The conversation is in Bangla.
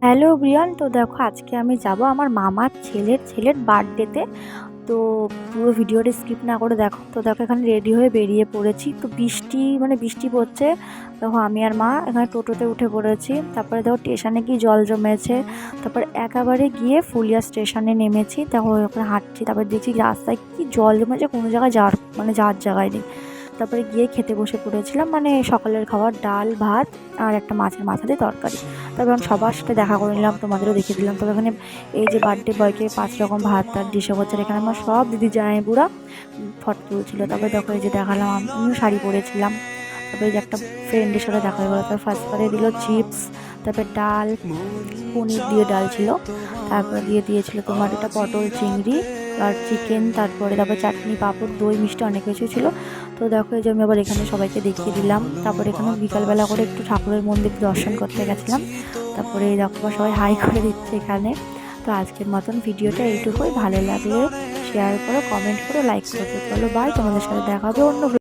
হ্যালো ব্রিয়ান, তো দেখো আজকে আমি যাব আমার মামার ছেলের বার্থডেতে। তো পুরো ভিডিওটা স্কিপ না করে দেখো। তো দেখো এখানে রেডি হয়ে বেরিয়ে পড়েছি, তো বৃষ্টি পড়ছে। দেখো আমি আর মা এখানে টোটোতে উঠে পড়েছি। তারপরে দেখো স্টেশনে গিয়ে জল জমেছে। তারপর একেবারে গিয়ে ফুলিয়া স্টেশনে নেমেছি। দেখো ওখানে হাঁটছি, তারপর দেখছি রাস্তায় কি জল জমেছে, কোনো জায়গায় যাওয়ার জায়গায় নেই। তারপরে গিয়ে খেতে বসে পড়েছিলাম, মানে সকালের খাবার ডাল ভাত আর একটা মাছের মাথা দিয়ে তরকারি। তারপর আমি সবার সাথে দেখা করে নিলাম, তোমাদেরও দেখিয়ে দিলাম। তবে এখানে এই যে বার্থডে বয়কে 5 রকম ভাত টাত ডিশে করছে, এখানে আমার সব দিদি জামাইবুড়া ফটো তুলছিল। তারপরে দেখো এই যে দেখালাম, আমিও শাড়ি পরেছিলাম। তারপরে এই যে একটা ফ্রেন্ডের সাথে দেখা হয়ে গেলো। তারপর ফার্স্ট পারে দিল চিপস, তারপরে ডাল, পনির দিয়ে ডাল ছিল। তারপরে দিয়েছিল তোমার এটা পটল চিংড়ি আর চিকেন। তারপরে চাটনি পাঁপড় দই মিষ্টি অনেক কিছু ছিল। তো দেখো এই যে আমি আবার এখানে সবাইকে দেখিয়ে দিলাম। তারপরে এখানে বিকালবেলা করে একটু ঠাকুরের মন্দির দর্শন করতে গেছিলাম। তারপরে এই দেখো সবাই হাই করে দিচ্ছে এখানে। তো আজকের মতন ভিডিওটা এইটুকুই। ভালো লাগলে শেয়ার করো, কমেন্ট করো, লাইক করতে। চলো বাই, তোমাদের সাথে দেখা হবে অন্য